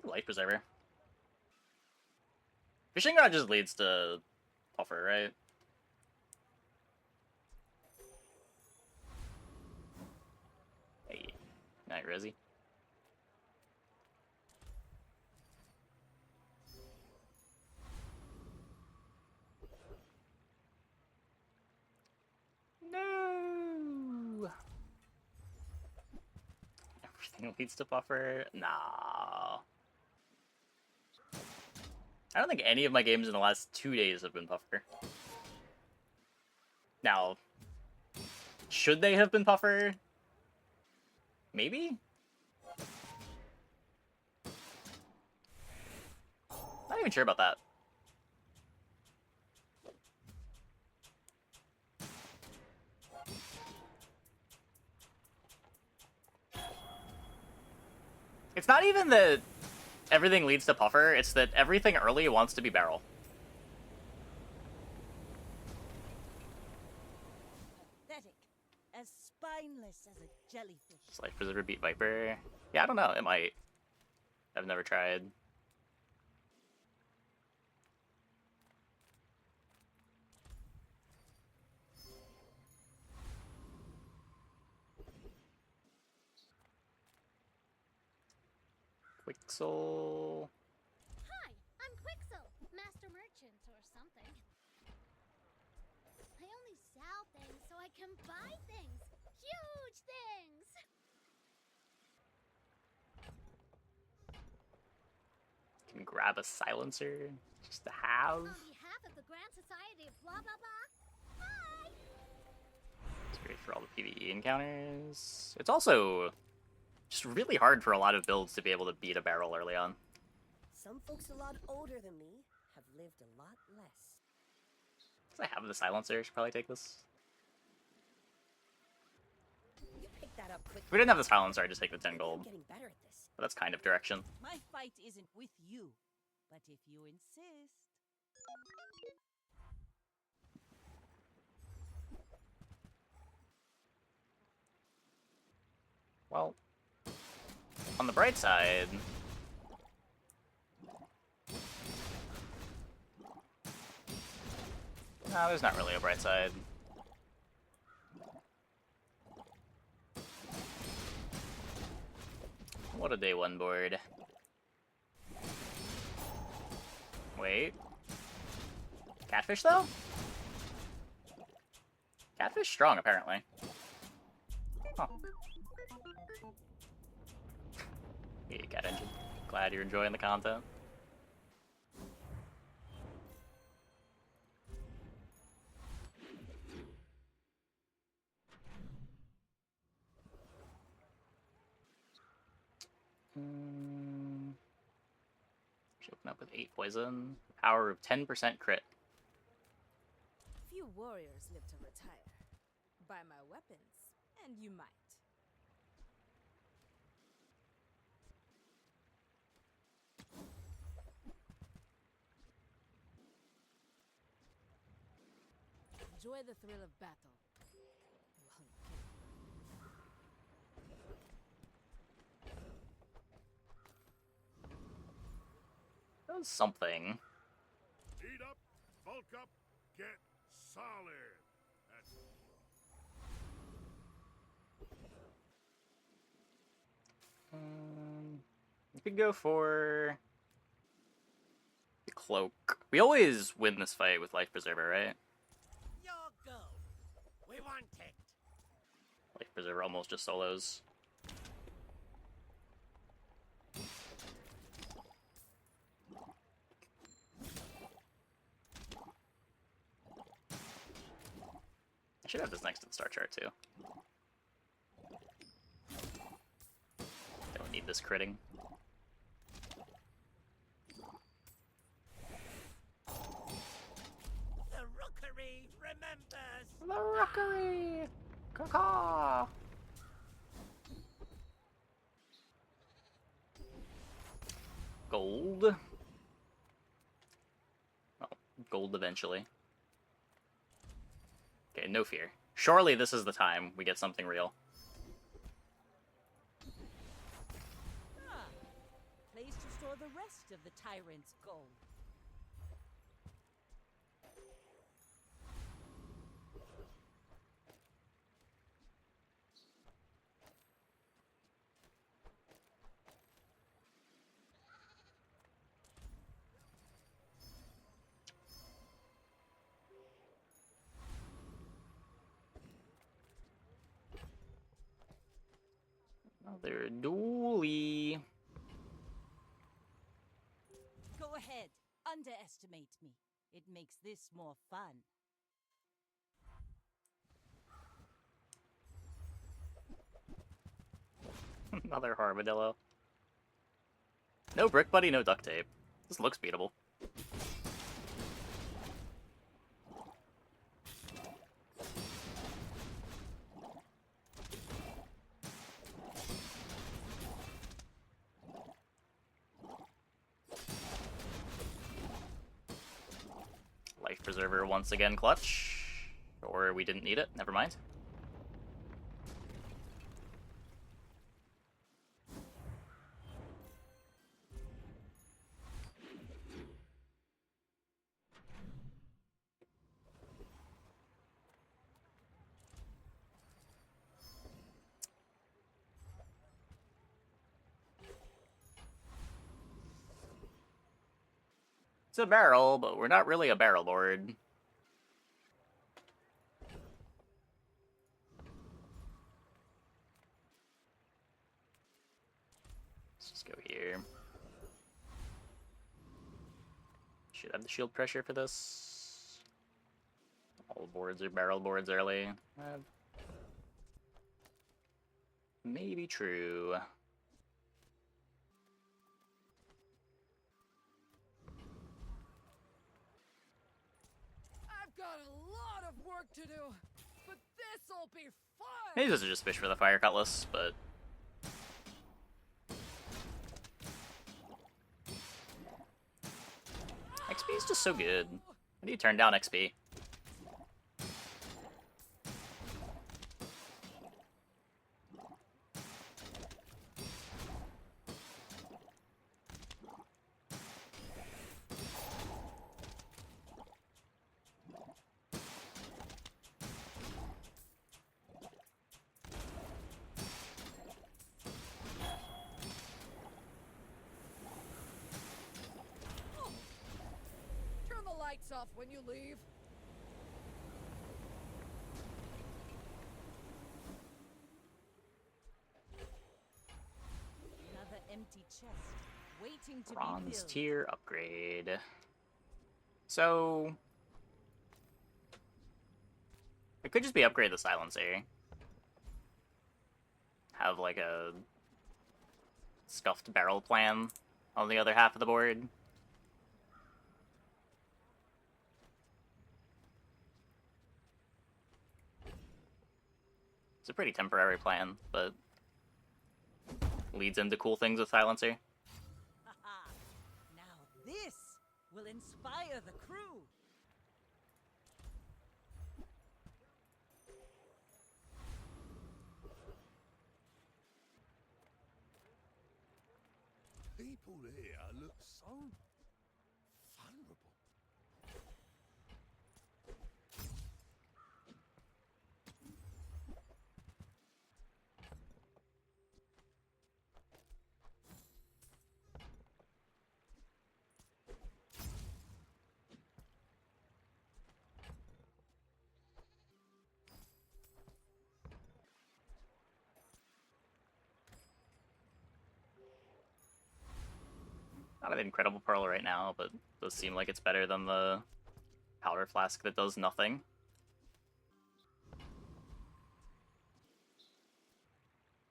take Life Preserver. Fishing Rod just leads to Puffer, right? Hey, night Resi. No. Everything leads to Puffer. Nah. I don't think any of my games in the last 2 days have been Puffer. Now, should they have been Puffer? Maybe? Not even sure about that. It's not even that everything leads to Puffer, it's that everything early wants to be Barrel. Pathetic. As spineless as a jellyfish. Does Life Preserver beat Viper? Yeah, I don't know. It might. I've never tried. Quixel. Hi, I'm Quixel, Master Merchant or something. I only sell things so I can buy things. Huge things! Can grab a silencer just to have. On behalf of the Grand Society of blah blah blah, hi! It's great for all the PvE encounters. It's also just really hard for a lot of builds to be able to beat a barrel early on. Some folks a lot older than me have lived a lot less. Since I have the silencer, I should probably take this. You picked that up quick. If we didn't have the silencer, I'd just take the 10 gold. I'm getting better at this. But that's kind of direction. My fight isn't with you, but if you insist. Well, on the bright side, no, there's not really a bright side. What a day one board. Wait. Catfish, though? Catfish strong, apparently. Huh. Hey, Cat Engine. Glad you're enjoying the content. Should open up with 8 poison. Power of 10% crit. Few warriors live to retire. Buy my weapons, and you might. Enjoy the thrill of battle. That was something. Eat up, bulk up, get solid. That's We could go for the cloak. We always win this fight with Life Preserver, right? Your go. We want it. Life Preserver almost just solos. I should have this next to the star chart too. Don't need this critting. The rookery remembers. The rookery! Caw-caw! Gold. Oh, gold eventually. Okay, no fear. Surely this is the time we get something real. Ah, place to store rest of the tyrant's gold. Another dually. Go ahead, underestimate me. It makes this more fun. Another armadillo. No brick buddy, no duct tape. This looks beatable. Life preserver once again clutch. Or we didn't need it, never mind. It's a barrel, but we're not really a barrel board. Let's just go here. Should have the shield pressure for this. All boards are barrel boards early. Maybe true. I've got a lot of work to do, but this'll be fun. Maybe this is just fish for the fire cutlass, but XP is just so good. How do you turn down XP? Turn the lights off when you leave. Another empty chest, waiting to be Bronze filled. tier upgrade. So it could just be upgrade the silencer. Have like a scuffed barrel plan on the other half of the board. It's a pretty temporary plan, but leads into cool things with silencer. Haha. Now this will inspire the crew. People here look so vulnerable. Not an incredible pearl right now, but does seem like it's better than the powder flask that does nothing.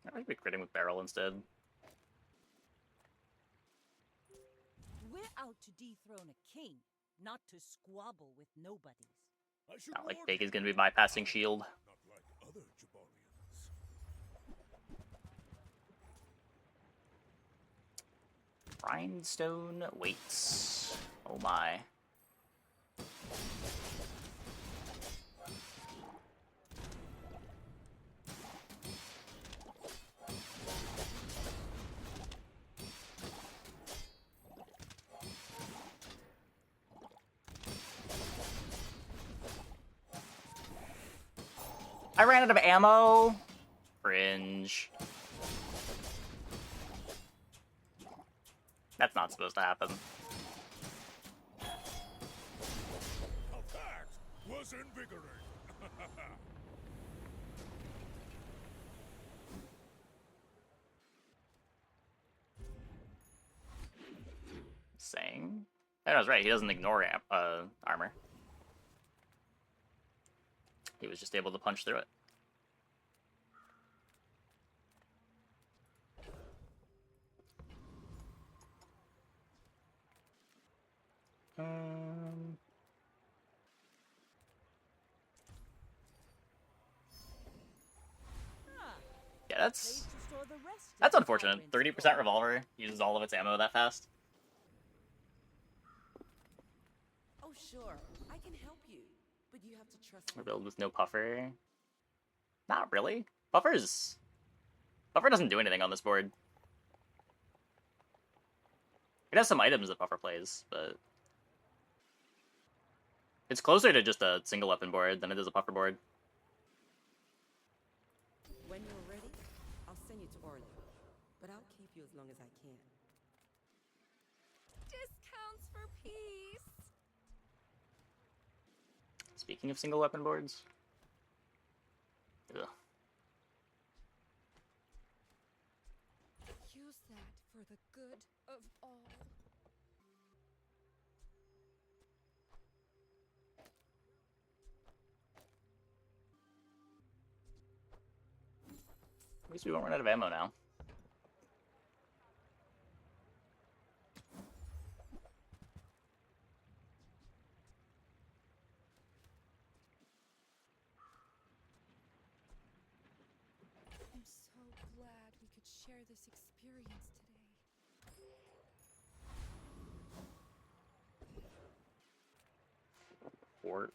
I might be critting with barrel instead. We're out to dethrone a king, not to squabble with nobodies. I should Not like warn Bake is you, gonna be bypassing shield. not like other Jabarians. Rhinestone weights. Oh my. I ran out of ammo. Cringe. That's not supposed to happen. Now that was invigorating. Saying. I was right. He doesn't ignore armor. He was just able to punch through it. Yeah, Place to store the rest of that's the unfortunate. tyrant's 30% gold. revolver uses all of its ammo that fast. Oh, sure. I can help you. But you have to trust A me. build with no puffer. Not really. Puffer doesn't do anything on this board. It has some items that Puffer plays, but it's closer to just a single weapon board than it is a Puffer board. When you're ready, I'll send you to Orly. But I'll keep you as long as I can. Discounts for peace. Speaking of single weapon boards. Ugh. Use that for the good of all. At least we won't run out of ammo now. I'm so glad we could share this experience today. Fort.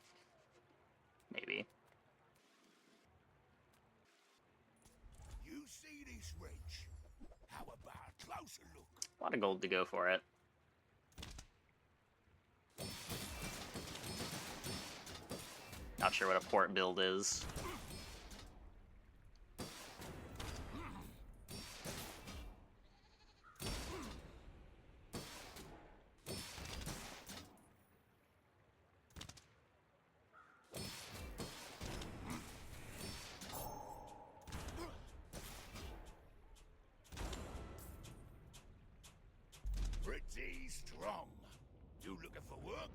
Maybe. You see this wrench? How about a closer look? A lot of gold to go for it. Not sure what a port build is. Pretty strong. You looking for work?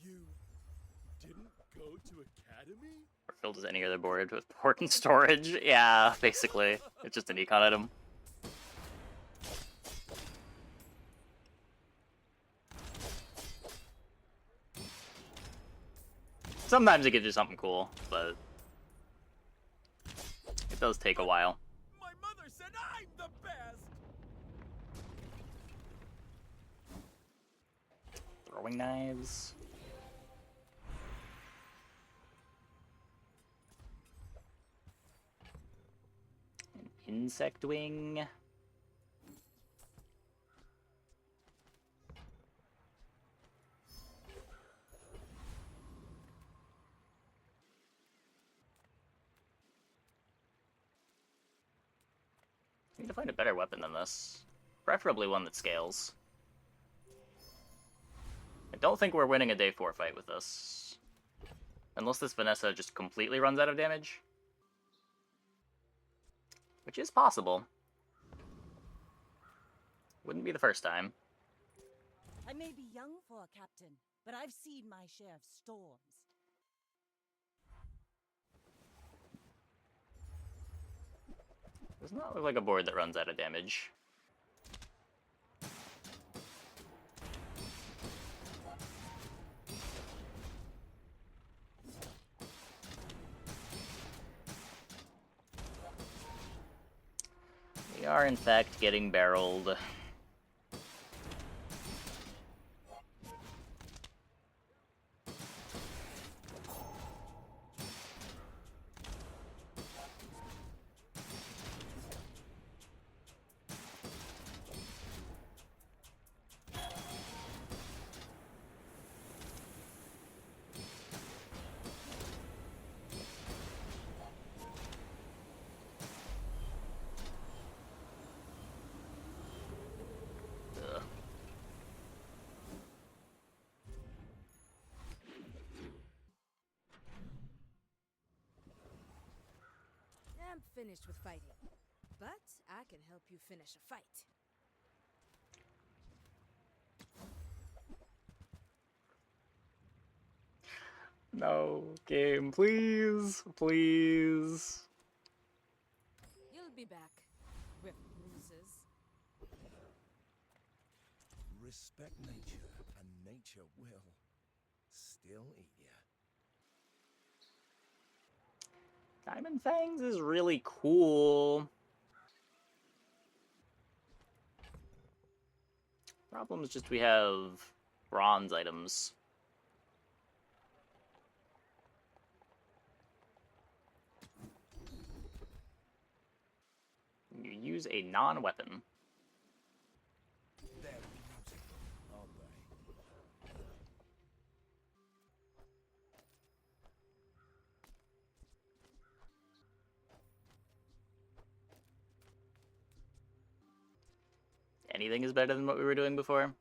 You didn't go to academy? Or filled as any other board with port and storage. Yeah, basically. It's just an econ item. Sometimes it gives you something cool, but it does take a while. My mother said I'm the best. Throwing knives. An insect wing. I need to find a better weapon than this. Preferably one that scales. I don't think we're winning a day 4 fight with this. Unless this Vanessa just completely runs out of damage. Which is possible. Wouldn't be the first time. I may be young for a captain, but I've seen my share of storms. Does not look like a board that runs out of damage. We are in fact getting barreled. I'm finished with fighting, but I can help you finish a fight. No, game, please, please. You'll be back with bruises. Respect nature, and nature will still eat you. Diamond Fangs is really cool. Problem is just we have bronze items. You use a non-weapon. They're beautiful, aren't they? Anything is better than what we were doing before.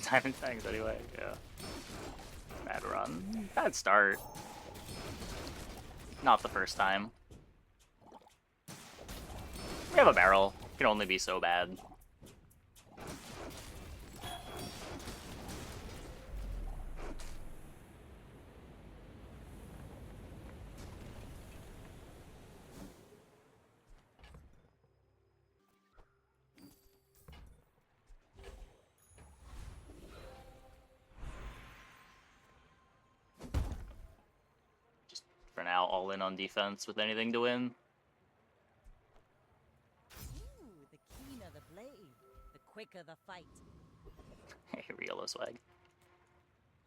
Diamond Fangs anyway, yeah. Bad run. Bad start. Not the first time. We have a barrel. It can only be so bad. For now, all in on defense with anything to win. Ooh, the keener the blade, the quicker the fight. Hey, Yellow swag.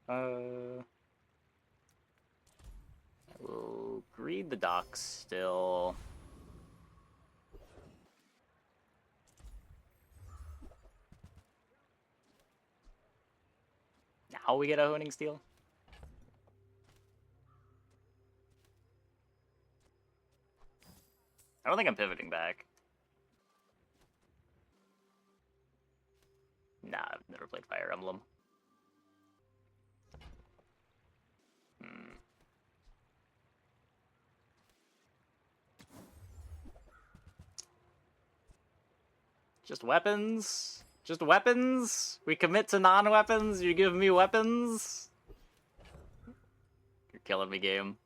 I will greed the docks still. Now we get a honing steel. I don't think I'm pivoting back. Nah, I've never played Fire Emblem. Just weapons? Just weapons? We commit to non-weapons? You give me weapons? You're killing me, game.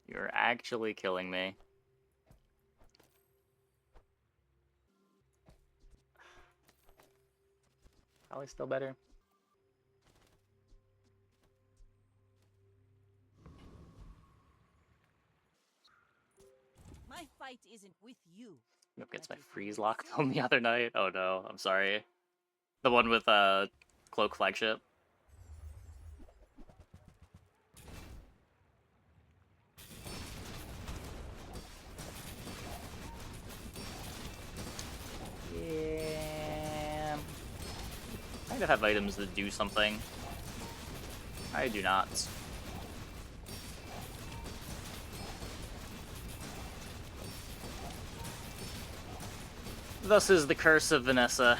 You're actually killing me. Probably still better. My fight isn't with you. Nope, gets my but with freeze lock myself. film the other night. Oh no, I'm sorry. The one with Cloak Flagship. Yeah. I kind of have items that do something. I do not. Thus is the curse of Vanessa.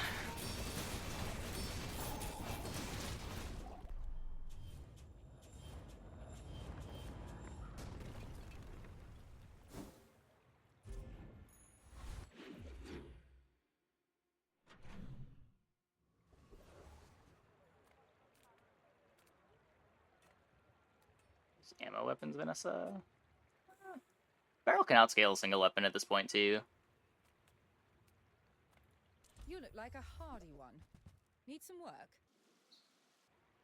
Ammo weapons, Vanessa. Barrel can outscale a single weapon at this point too. You look like a hardy one. Need some work?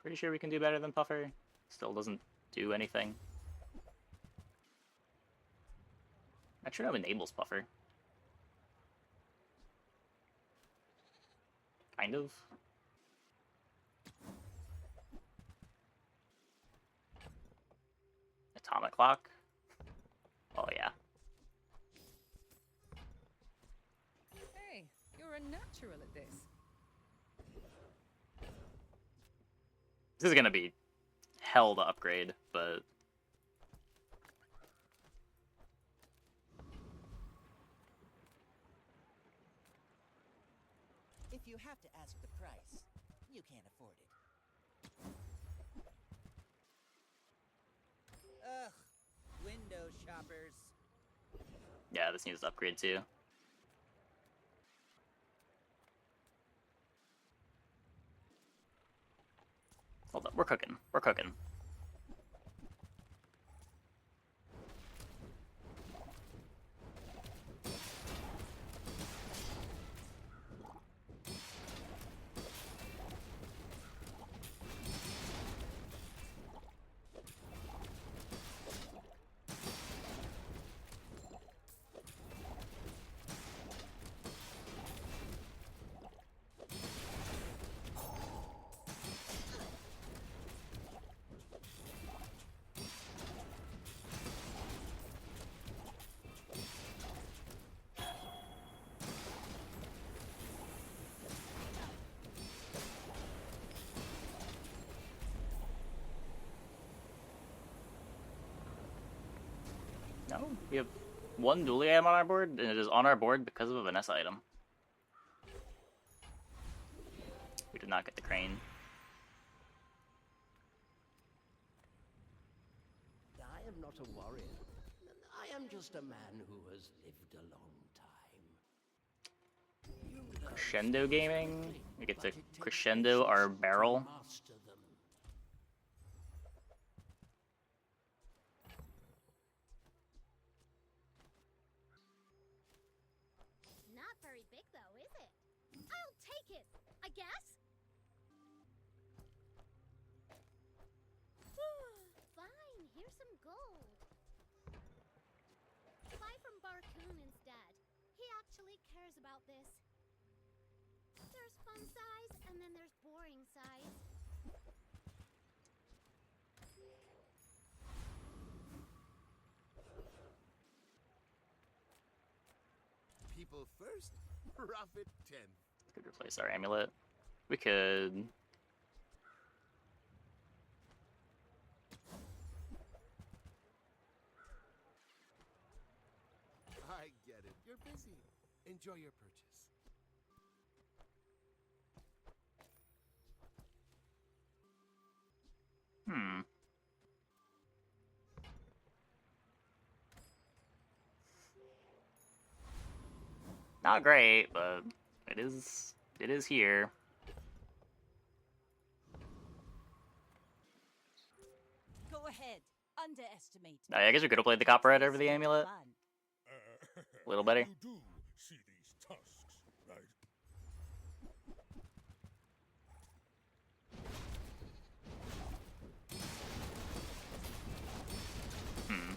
Pretty sure we can do better than Puffer. Still doesn't do anything. Metronome enables Puffer. Kind of. Atomic clock. Oh yeah. Hey, you're a natural at this. This is gonna be hell to upgrade, but If you have to ask the price, you can't afford it. Ugh, window shoppers. yeah, this needs to upgrade too. Hold up, we're cooking. We're cooking. No, we have one dually item on our board, and it is on our board because of a Vanessa item. We did not get the crane. I am not a warrior. I am just a man who has lived a long time. You learn Crescendo gaming. quickly, We get but to it takes crescendo our patience to barrel. master them. Not very big though, is it? I'll take it, I guess. Fine, here's some gold. Buy from Barcoon instead. He actually cares about this. There's fun size, and then there's boring size. People first, profit 10. Could replace our amulet. We could. I get it. You're busy. Enjoy your purchase. Hmm. Not great, but it is here. Go ahead. Underestimate. I guess we could have played the copperhead over the amulet. Uh, A little better. You do see these tusks, right? Hmm.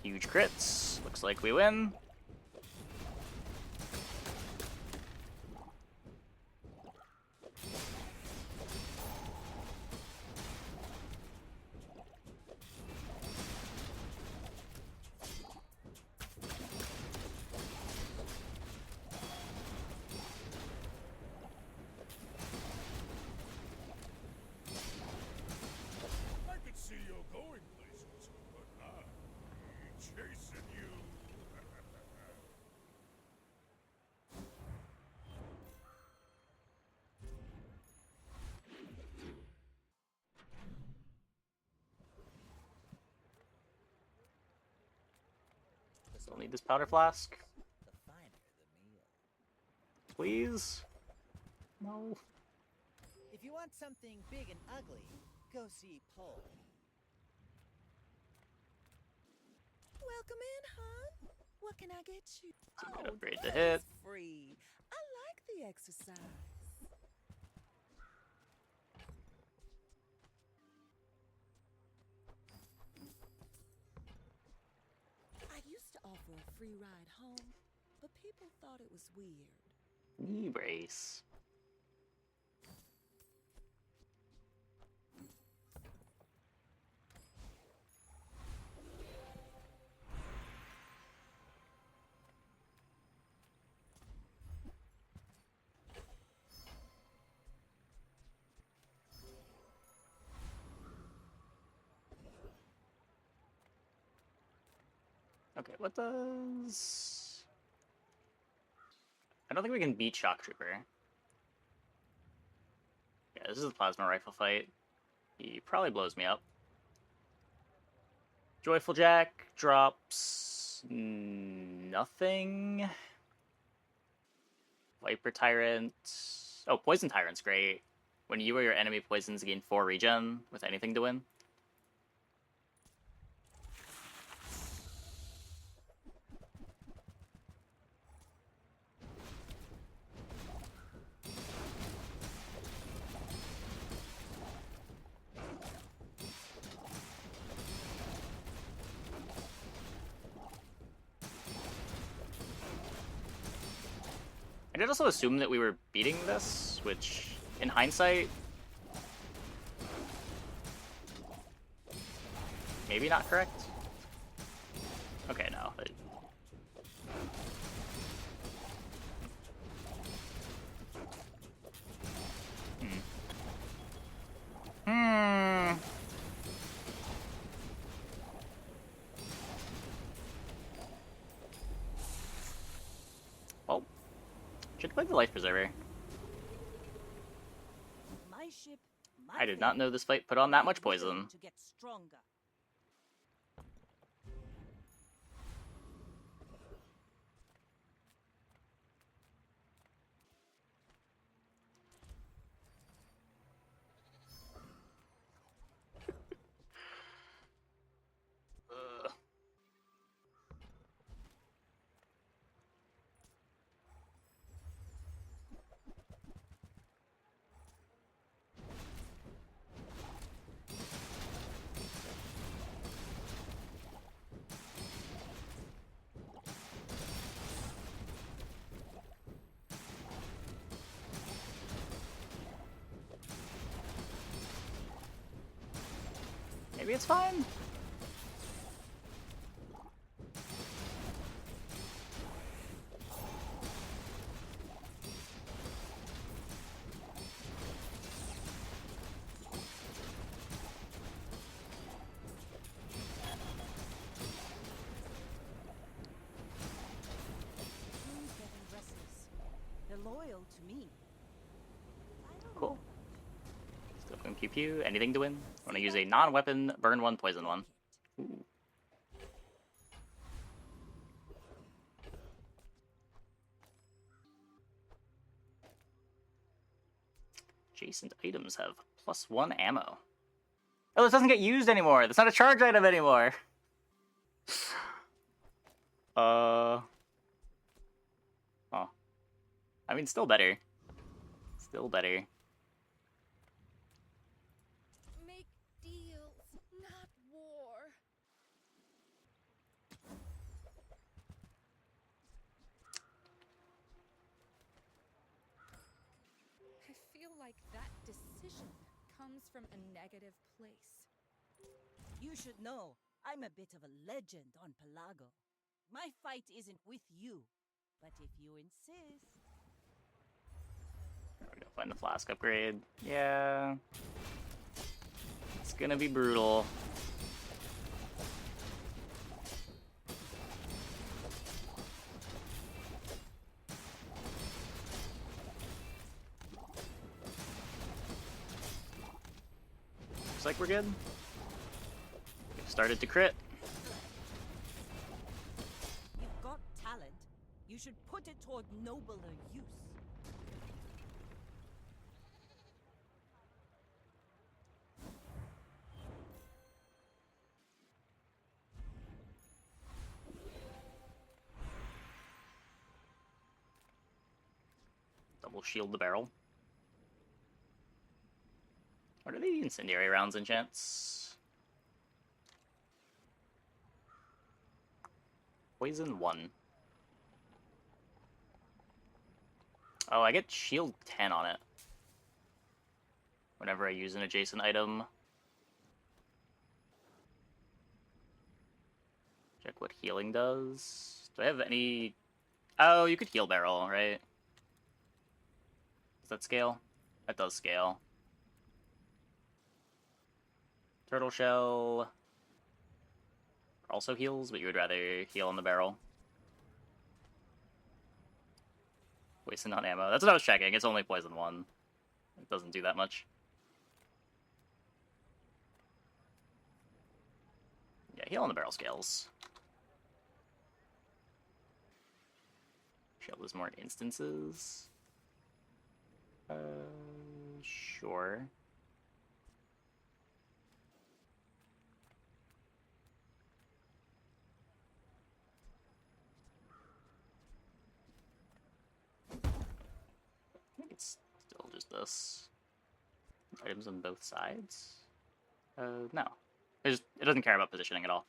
Huge crits. Looks like we win. I could see you going places, but I'm chasing you. Still need this powder flask, The finer the meal. please. No. If you want something big and ugly, go see Pole. Welcome in, hon. What can I get you? So we could upgrade this the hit. is free. I like the exercise. I used to offer a free ride home, but people thought it was weird. Knee brace. Okay, what does... I don't think we can beat Shock Trooper. Yeah, this is a plasma rifle fight. He probably blows me up. Joyful Jack drops... nothing. Viper Tyrant... Oh, Poison Tyrant's great. When you or your enemy poisons, gain 4 regen with anything to win. I did also assume that we were beating this, which, in hindsight, maybe not correct. Okay, no. Well, should play the Life Preserver. My ship, my I did not fate. know this fight put on that much I'm willing poison. to get stronger. Maybe it's fine. Who's getting restless? They're loyal to me. I don't Cool. know. Still going pew pew. Anything to win? I want to use a non-weapon, burn 1, poison 1. Ooh. Adjacent items have +1 ammo. Oh, this doesn't get used anymore. That's not a charge item anymore. Oh. I mean, still better. Still better. Make deals, not war. I feel like that decision comes from a negative place. You should know, I'm a bit of a legend on Pelago. My fight isn't with you, but if you insist... We're gonna find the flask upgrade. Yeah. It's gonna be brutal. Looks like we're good. We've started to crit. You've got talent. You should put it toward nobler use. Double shield the barrel. What are the incendiary rounds enchants? Poison 1. Oh, I get shield 10 on it. Whenever I use an adjacent item. Check what healing does. Do I have any... Oh, you could heal barrel, right? Does that scale? That does scale. Turtle shell... also heals, but you would rather heal on the barrel. Wasting on ammo. That's what I was checking. It's only poison 1. It doesn't do that much. Yeah, heal on the barrel scales. Shield is more instances. Sure. I think it's still just this. Items on both sides? No. It doesn't care about positioning at all.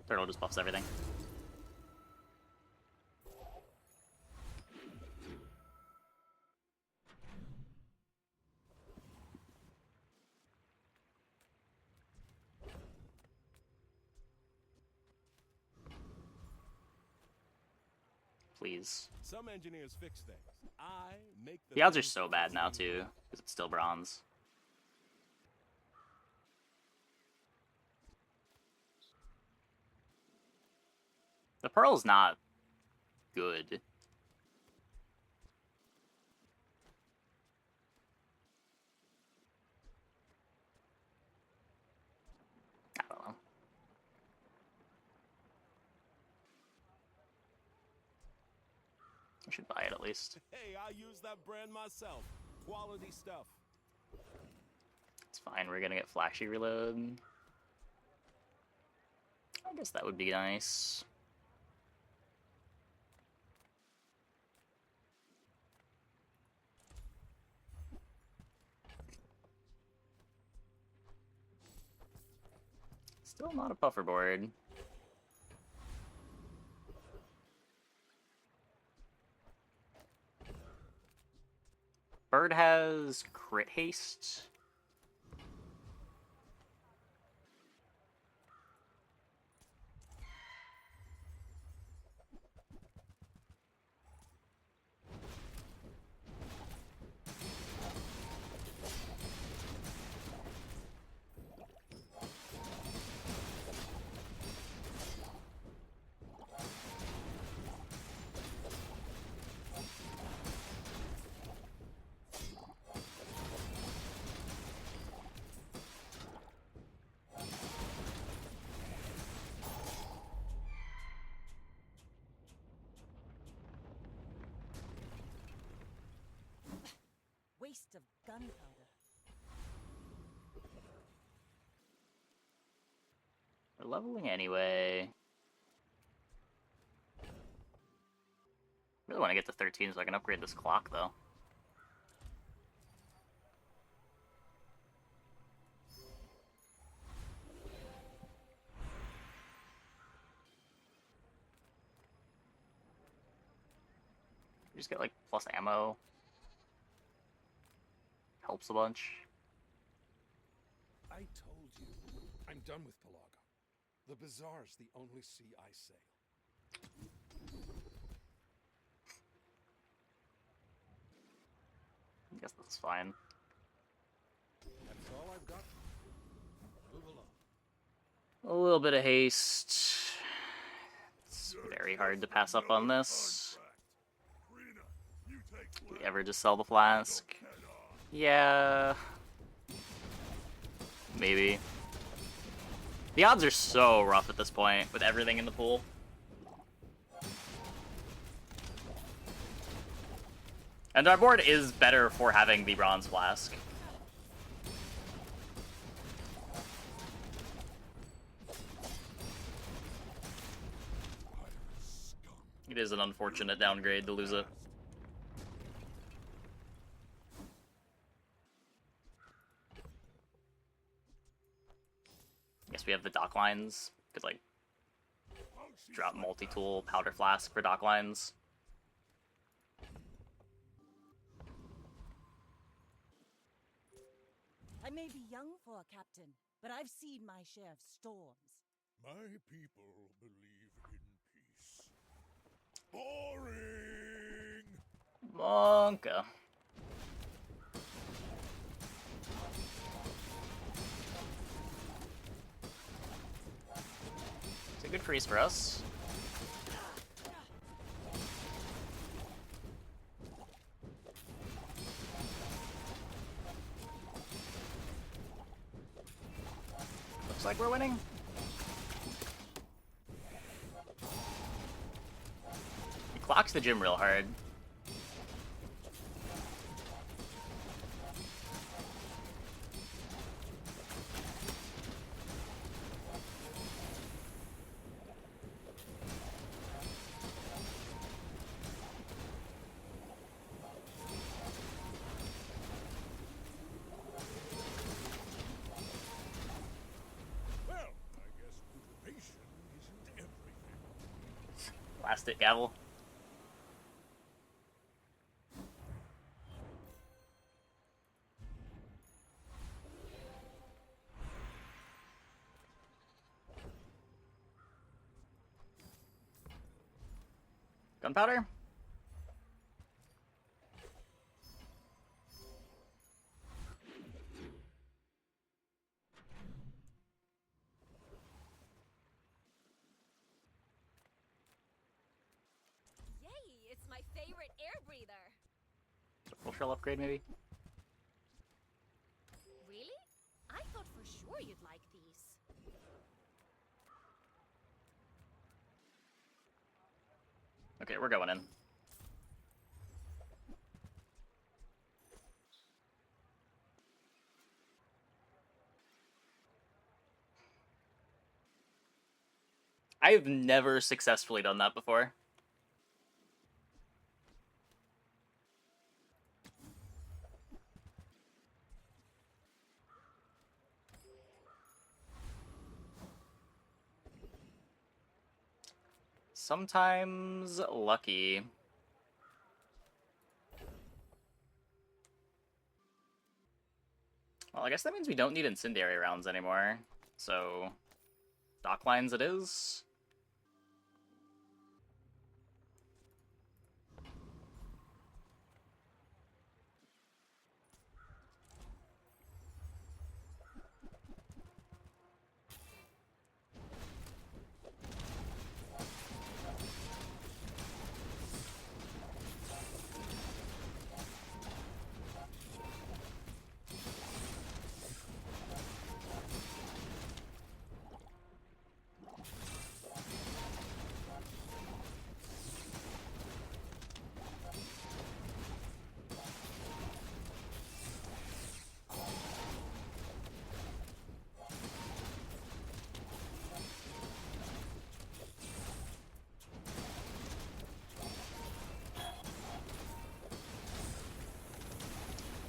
Turtle just buffs everything. Please. Some engineers fix things. I make The odds are so bad now, too, because it's still bronze. The pearl's not good. I don't know. I should buy it at least. Hey, I use that brand myself. Quality stuff. It's fine, we're gonna get flashy reload. I guess that would be nice. Still not a buffer board. Bird has crit haste. Waste of gunpowder. We're leveling anyway. Really want to get to 13 so I can upgrade this clock, though. Just get, like, plus ammo. Helps a bunch. I told you, I'm done with Pelago. The Bazaar's the only sea I sail. I guess that's fine. That's all I've got. Move along. A little bit of haste. It's very hard to pass up on this. Do we ever just sell the flask? Yeah. Maybe. The odds are so rough at this point with everything in the pool. And our board is better for having the bronze flask. It is an unfortunate downgrade to lose it. Guess we have the dock lines. Could like drop multi-tool powder flask for dock lines. I may be young for a captain, but I've seen my share of storms. My people believe in peace. Boring! Monka. It's a good freeze for us. Looks like we're winning. He clocks the gym real hard. Well, I guess motivation isn't everything. Blast it, gavel. Gunpowder? Yay! It's my favorite air breather. Full shell upgrade, maybe? Really? I thought for sure you'd like these. Okay, we're going in. I've never successfully done that before. Sometimes lucky. Well, I guess that means we don't need incendiary rounds anymore. So, dock lines it is.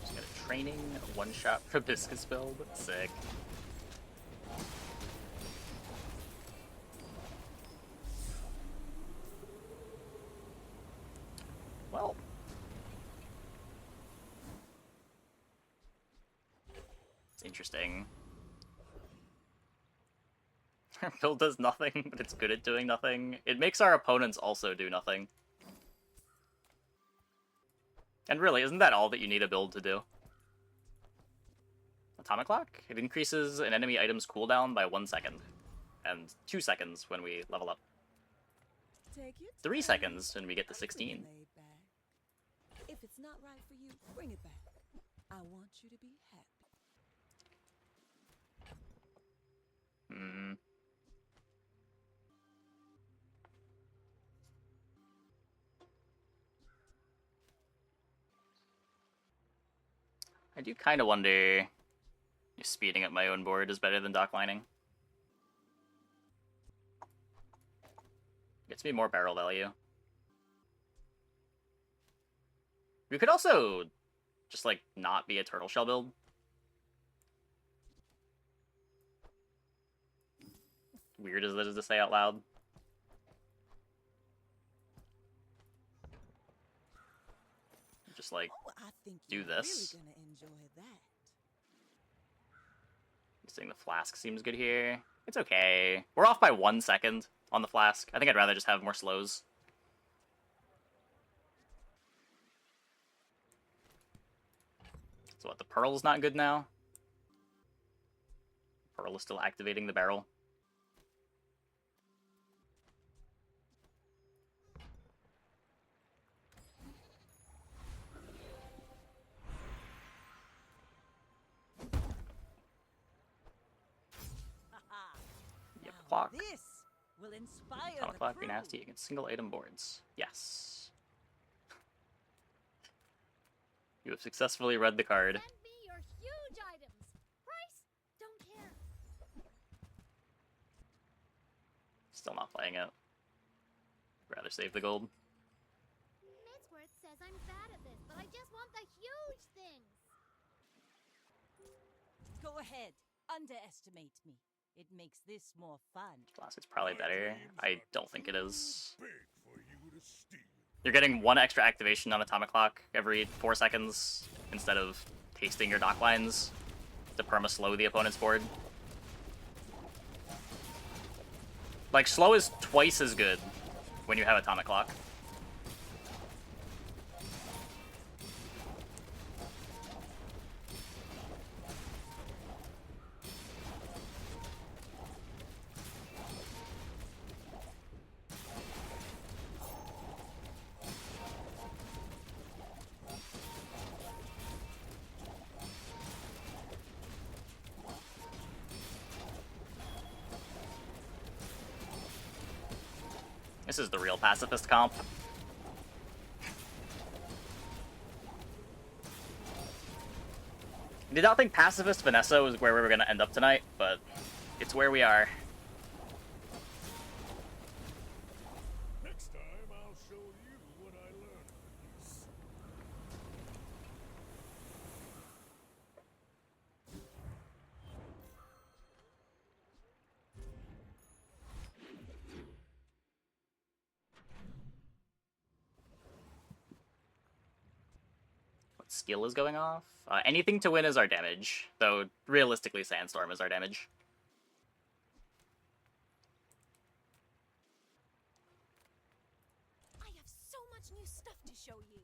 Just got a training one-shot proboscis build. Sick. Well. It's interesting. Our build does nothing, but it's good at doing nothing. It makes our opponents also do nothing. And really, isn't that all that you need a build to do? Atomic Clock? It increases an enemy item's cooldown by 1 second. And 2 seconds when we level up. Take your 3 time. seconds when we get to I'm 16. pretty laid back. If it's not right for you, bring it back. I want you to be happy. Hmm. I do kind of wonder if speeding up my own board is better than docklining. Gets me more barrel value. We could also just, like, not be a turtle shell build. Weird as that is to say out loud. Just, like, Oh, I think do you're this. really gonna enjoy that. Using the flask seems good here. It's okay. We're off by 1 second on the flask. I think I'd rather just have more slows. So what, the pearl's not good now? Pearl is still activating the barrel. Yep, clock. This will inspire Ton the of clock, crew. be nasty against single item boards. Yes. You have successfully read the card. Send me your huge items. Price? Don't care. Still not playing it. Rather save the gold. Midsworth says I'm bad at this, but I just want the huge things. Go ahead. Underestimate me. It makes this more fun. Flask is probably better. I don't think it is. Big for you to steal. You're getting 1 extra activation on Atomic Clock every 4 seconds instead of tasting your dock lines to perma-slow the opponent's board. Like, slow is twice as good when you have Atomic Clock. This is the real Pacifist comp. I did not think Pacifist Vanessa was where we were going to end up tonight, but it's where we are. Next time I'll show you what I learned from this. What skill is going off? Anything to win is our damage, though realistically Sandstorm is our damage. I have so much new stuff to show you.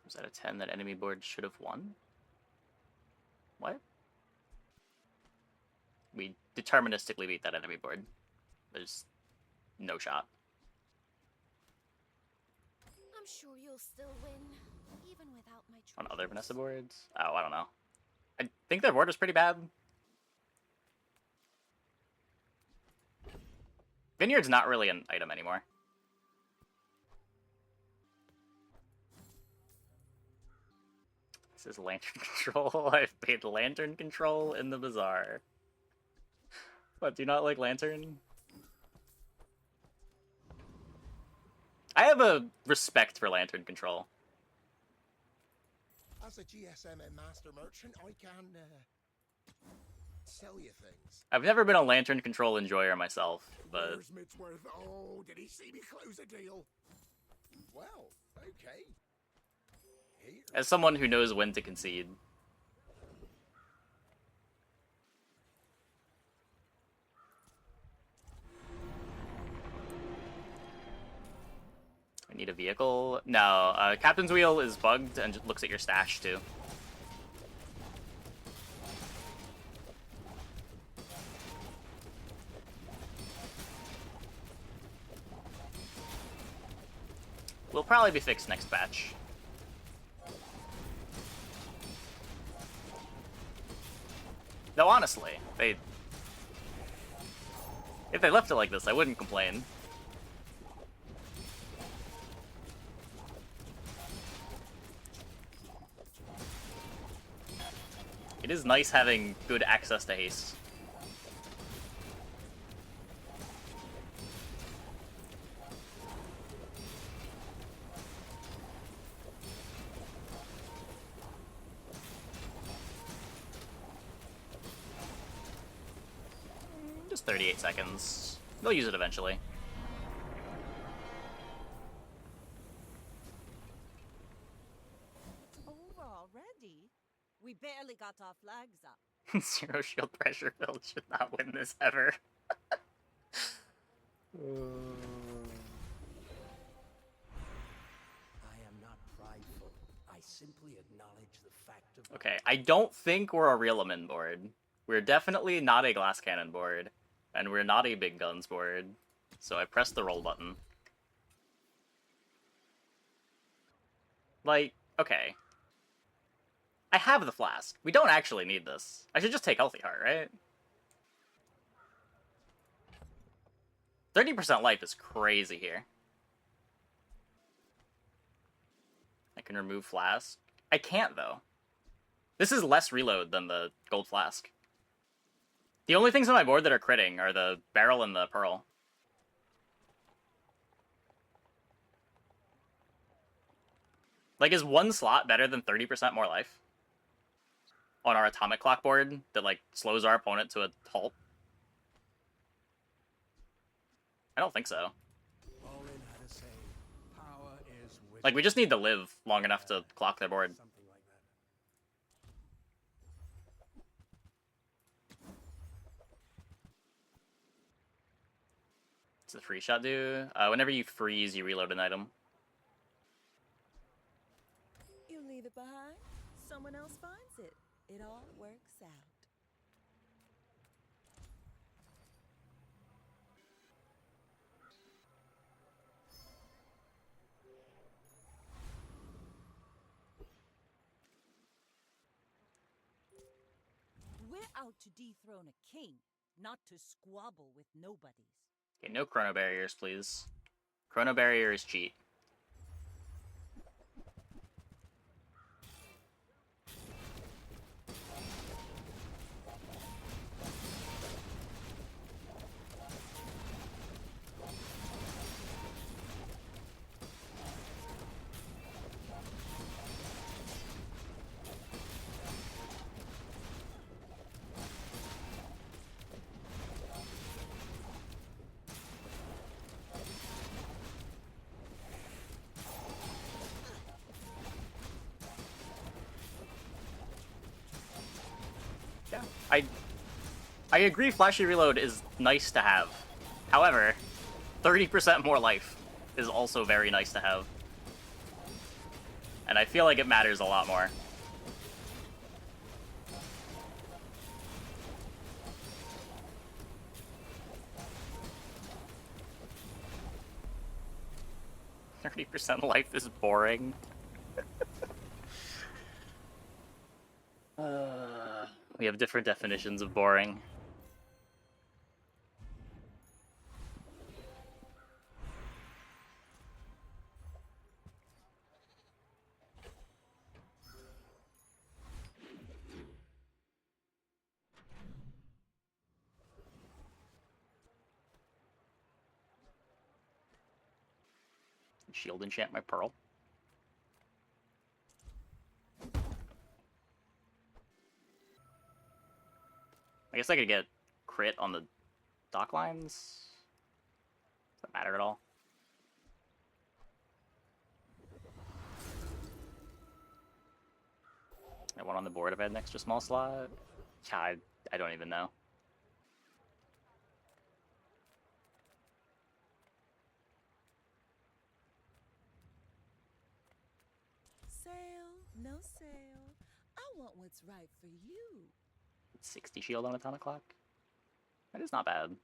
Was that a 10 that enemy board should have won? What? We deterministically beat that enemy board. There's no shot. I'm sure you'll still win, even without my On other treasures. Vanessa boards? Oh, I don't know. I think their board was pretty bad. Vineyard's not really an item anymore. This is Lantern Control. I've paid Lantern Control in the Bazaar. What, do you not like Lantern? I have a respect for Lantern Control. As a GSM and master merchant, I can sell you things. I've never been a Lantern Control enjoyer myself, but Where's Midsworth? Oh, did he see me close a deal? Well, okay. Here. as someone who knows when to concede. I need a vehicle. No, Captain's Wheel is bugged and just looks at your stash too. Will probably be fixed next patch. Though honestly, if they left it like this, I wouldn't complain. It is nice having good access to haste. Just 38 seconds. They'll use it eventually. Over already? Zero shield pressure build should not win this ever. I am not prideful. I simply acknowledge the fact of... Okay, I don't think we're a Reelaman board. We're definitely not a glass cannon board. And we're not a big guns board. So I pressed the roll button. Like, okay. I have the flask. We don't actually need this. I should just take Healthy Heart, right? 30% life is crazy here. I can remove flask. I can't, though. This is less reload than the gold flask. The only things on my board that are critting are the barrel and the pearl. Like, is one slot better than 30% more life? On our atomic clock board that, like, slows our opponent to a halt? I don't think so. Roland had a say, power is wisdom. Like, we just need to live long enough to clock their board. Something like that. What's the free shot do? Whenever you freeze, you reload an item. You leave it behind, someone else finds it. It all works out. We're out to dethrone a king, not to squabble with nobodies. Okay, no chrono barriers, please. Chrono barrier is cheat. Yeah, I agree flashy reload is nice to have. However, 30% more life is also very nice to have. And I feel like it matters a lot more. %30 life is boring. We have different definitions of boring. Shield enchant my pearl. I guess I could get crit on the dock lines. Does that matter at all? I want on the board if I had an extra small slot. Yeah, I don't even know. Sale, no sale. I want what's right for you. 60 shield on atomic clock. That is not bad.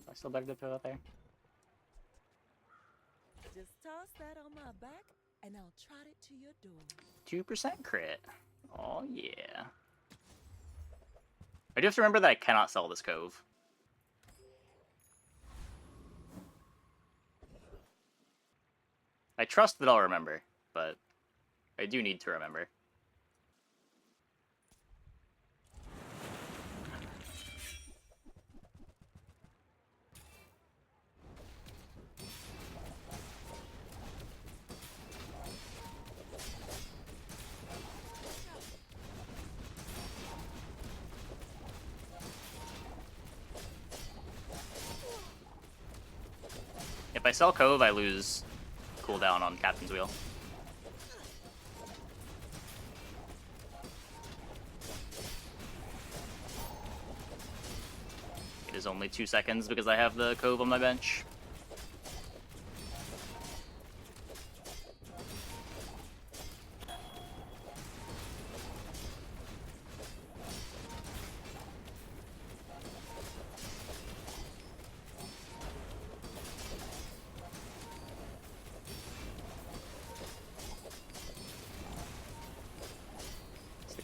I still better to throw that there. Just toss that on my back, and I'll trot it to your door. 2% crit. Oh yeah. I do have to remember that I cannot sell this cove. I trust that I'll remember, but I do need to remember. If I sell Cove, I lose cooldown on Captain's Wheel. It is only 2 seconds because I have the Cove on my bench.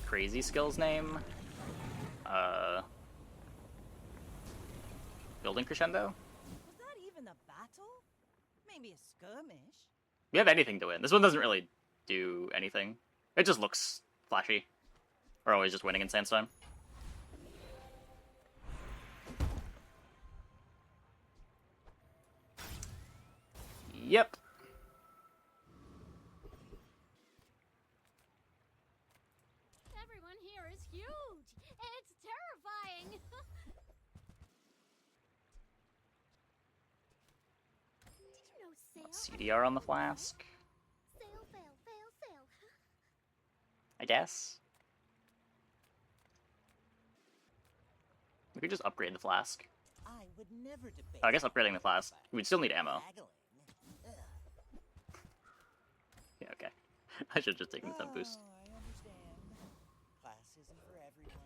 Crazy skills name? Building Crescendo? Was that even a battle? Maybe a skirmish? We have anything to win. This one doesn't really do anything. It just looks flashy. We're always just winning in Sandstorm. Yep. Everyone here is huge. It's terrifying. Did you know sail? CDR on the flask, Sail, sail, sail, sail. I guess. We could just upgrade the flask. I would never debate. Oh, I guess upgrading the flask. We'd still need ammo. Haggling. Ugh. Yeah, okay. I should just take the temp boost. Oh, I understand. Class isn't for everyone.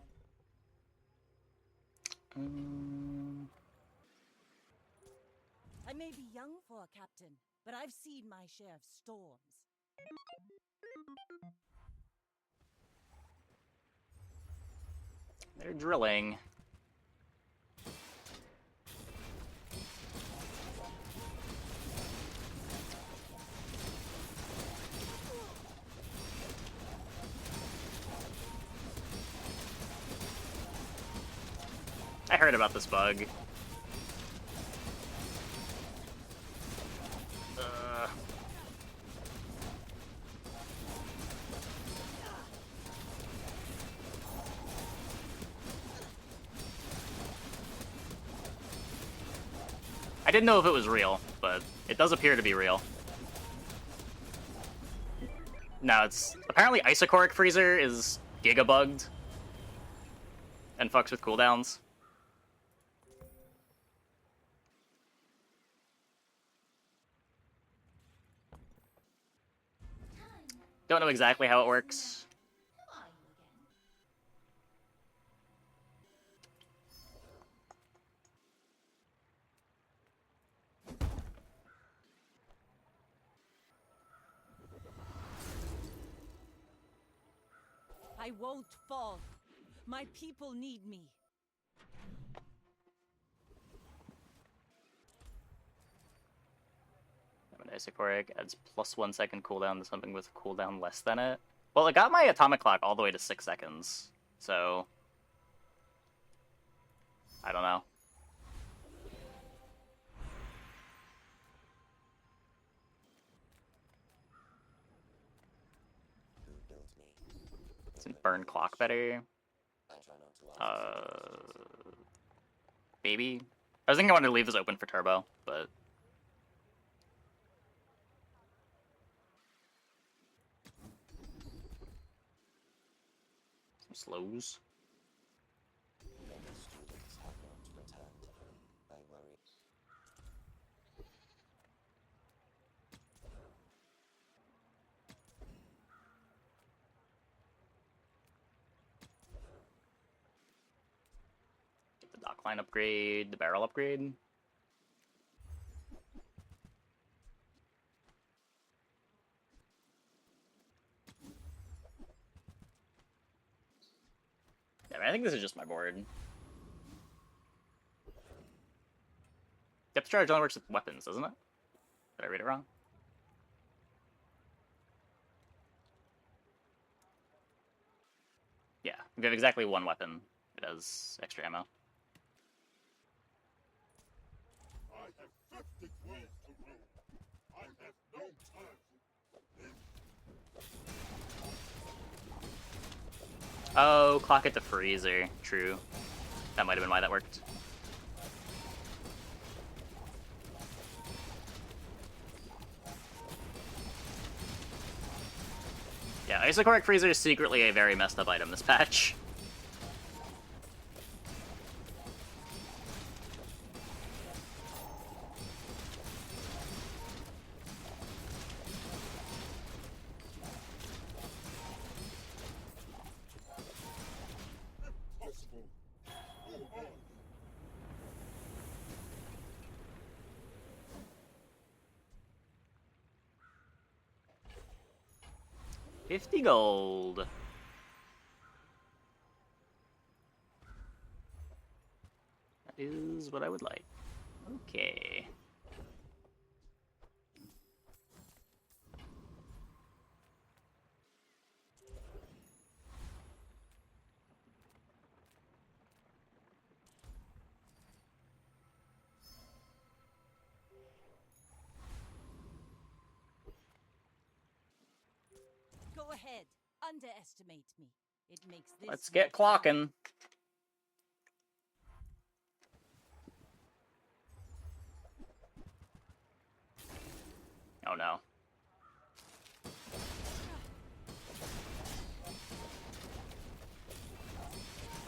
I may be young for a captain, but I've seen my share of storms. They're drilling. I heard about this bug. I didn't know if it was real, but it does appear to be real. No, it's... Apparently Isochoric Freezer is giga-bugged and fucks with cooldowns. Don't know exactly how it works. I won't fall. My people need me. Isochoric adds +1 second cooldown to something with cooldown less than it. Well, it got my atomic clock all the way to 6 seconds, so... I don't know. Doesn't burn clock better. Maybe? I was thinking I wanted to leave this open for turbo, but... Slows. Get the dock line upgrade, the barrel upgrade. Yeah, I think this is just my board. Depth charge only works with weapons, doesn't it? Did I read it wrong? Yeah, if you have exactly one weapon, it has extra ammo. I have 50 quills to roll. I have no time. Oh, clock it to freezer. True. That might have been why that worked. Yeah, Isochoric Freezer is secretly a very messed up item this patch. Possible. Oh, 50 gold. That is what I would like. Okay. Go ahead. Underestimate me. It makes this Let's get more fun. clocking. Oh no.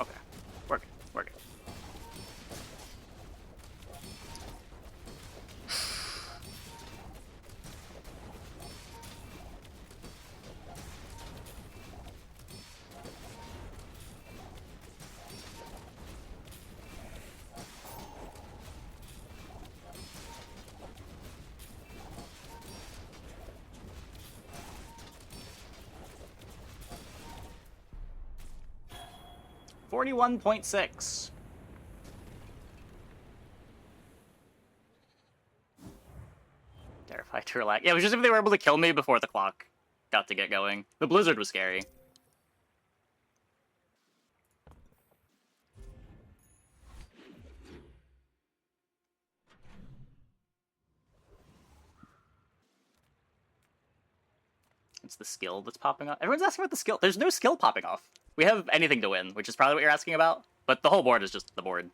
Okay. Work it. Work it. $41.6. Terrified to relax. Yeah, it was just if they were able to kill me before the clock got to get going. The blizzard was scary. It's the skill that's popping off. Everyone's asking about the skill. There's no skill popping off. We have anything to win, which is probably what you're asking about. But the whole board is just the board.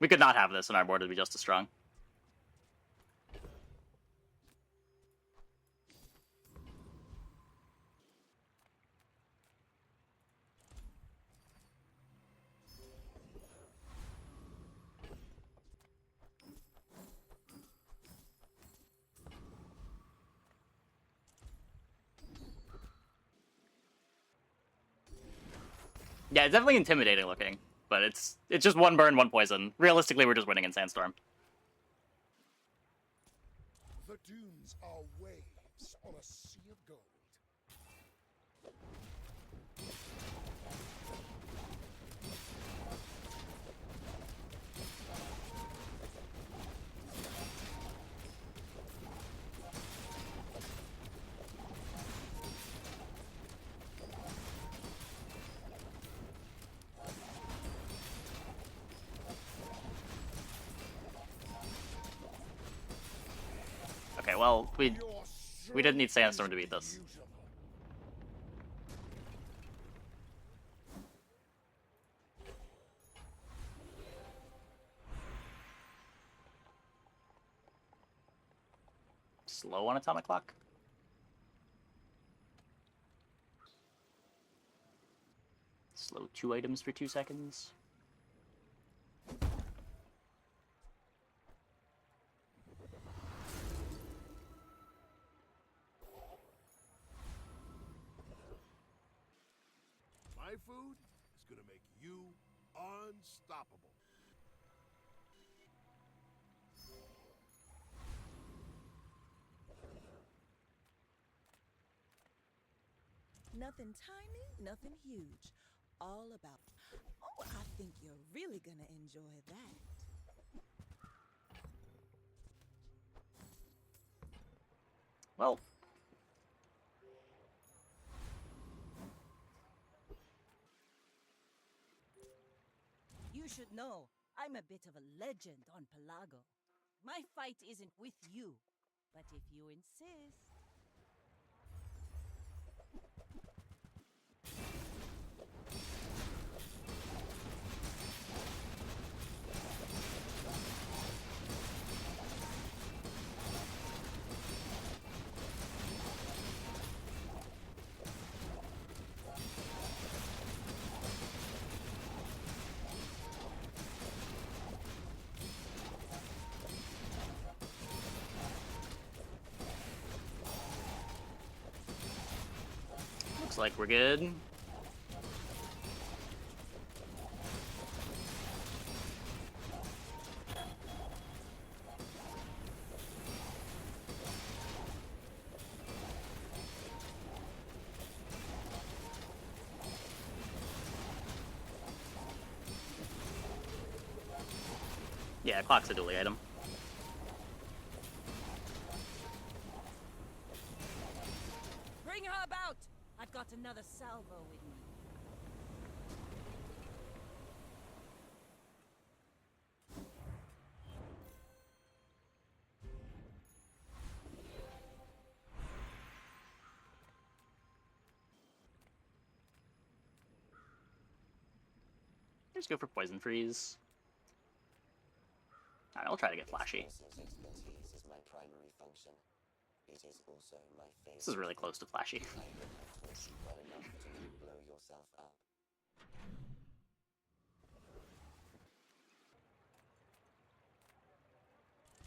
We could not have this, and our board would be just as strong. Yeah, it's definitely intimidating looking, but it's just one burn, one poison. Realistically, we're just winning in Sandstorm. the dunes are waves on a sea of gold. Okay, well, we didn't need Sandstorm to beat this. Slow on atomic clock. Slow 2 items for 2 seconds. My food is gonna make you unstoppable. Nothing tiny, nothing huge. All about. Oh, I think you're really gonna enjoy that. Well, You should know, I'm a bit of a legend on Pelago. My fight isn't with you, but if you insist... Looks like we're good. Yeah, clock's a dually item. Bring her about! I've got another salvo with me. Just go for poison freeze. Alright, I'll try to get flashy. This is really close to flashy.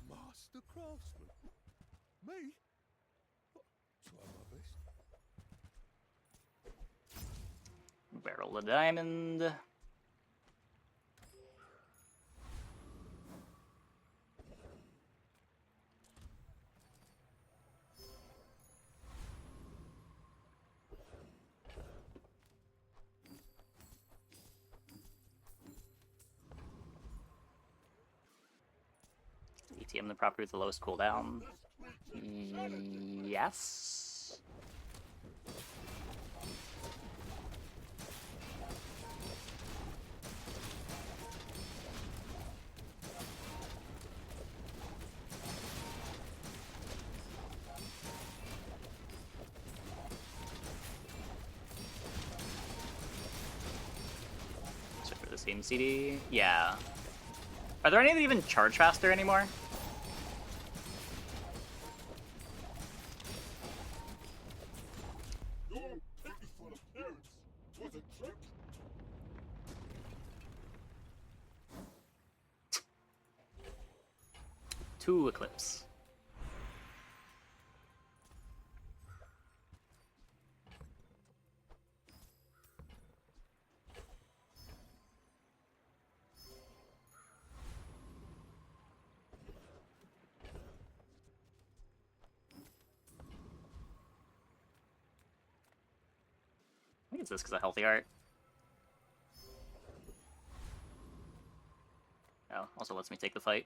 Master craftsman? Me? Try my best. Barrel the diamond. ATM the property with the lowest cooldown. Yes. So for the same CD, yeah. Are there any that even charge faster anymore? Your peaceful appearance was a trick. Two Eclipse. I think it's this because of healthy art. Oh, also lets me take the fight.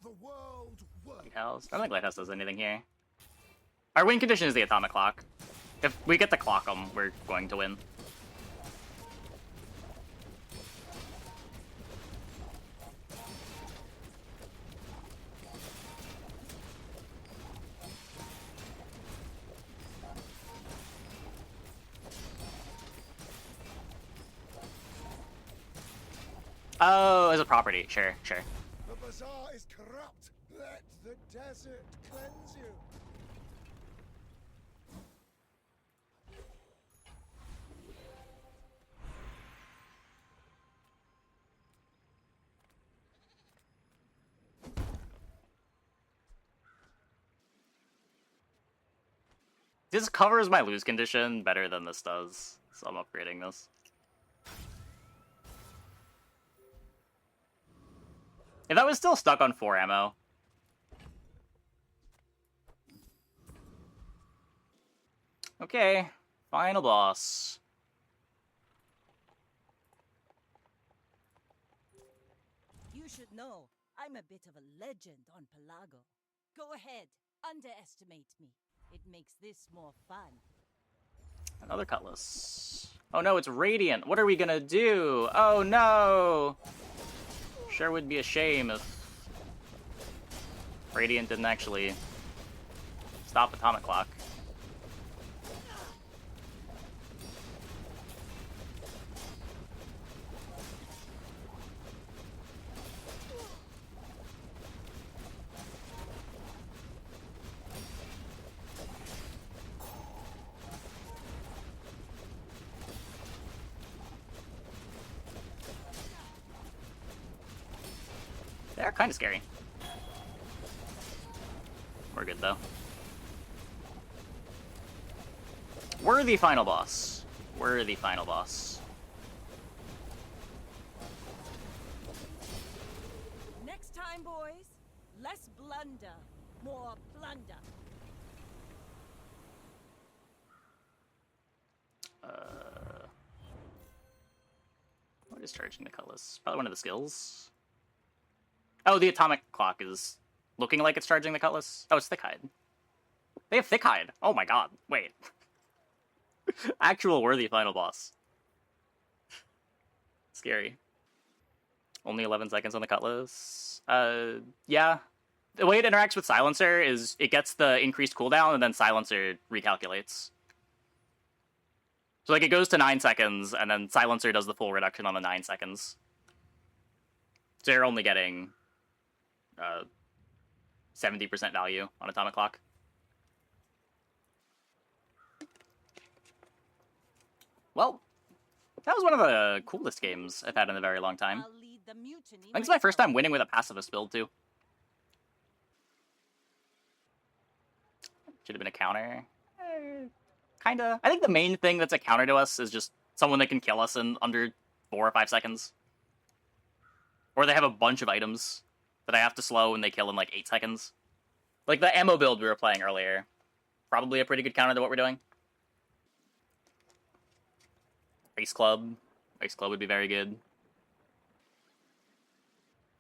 The world works. Lighthouse. I don't think Lighthouse does anything here. Our win condition is the atomic clock. If we get to clock them, we're going to win. Oh, as a property. Sure, sure. The Bazaar is corrupt. Let the desert cleanse you. This covers my lose condition better than this does, so I'm upgrading this. If I was still stuck on 4 ammo... Okay, final boss. You should know, I'm a bit of a legend on Pelago. Go ahead, underestimate me. It makes this more fun. Another cutlass. Oh no, it's Radiant. What are we gonna do? Oh no! Sure would be a shame if Radiant didn't actually stop Atomic Clock. They're kind of scary. We're good though. Worthy final boss. Worthy final boss. Next time, boys, less blunder, more plunder. What is charging the cutlass? Probably one of the skills. Oh, the atomic clock is looking like it's charging the cutlass. Oh, it's thick hide. They have thick hide. Oh my god. Wait. Actual worthy final boss. Scary. Only 11 seconds on the cutlass. Yeah. The way it interacts with Silencer is it gets the increased cooldown and then Silencer recalculates. So like it goes to 9 seconds and then Silencer does the full reduction on the 9 seconds. So you're only getting 70% value on atomic clock. Well, that was one of the coolest games I've had in a very long time. I'll lead the mutiny I think it's my first time winning with a pacifist build, too. Should have been a counter. Kinda. I think the main thing that's a counter to us is just someone that can kill us in under 4 or 5 seconds. Or they have a bunch of items that I have to slow and they kill in like 8 seconds. Like the ammo build we were playing earlier. Probably a pretty good counter to what we're doing. Ice Club. Ice Club would be very good.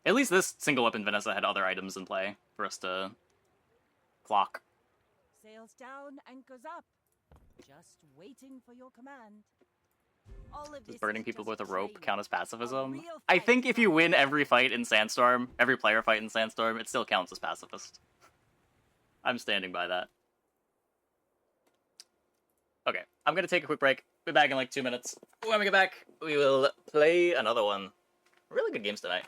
At least this single weapon Vanessa had other items in play for us to clock. Sails down, anchors up. Just waiting for your command. All of Does this burning is people just with a rope training. count as pacifism? real I fight think if you is win every fight in Sandstorm, every player fight in Sandstorm, it still counts as pacifist. I'm standing by that. Okay, I'm gonna take a quick break. Be back in like 2 minutes. When we get back, we will play another one. Really good games tonight.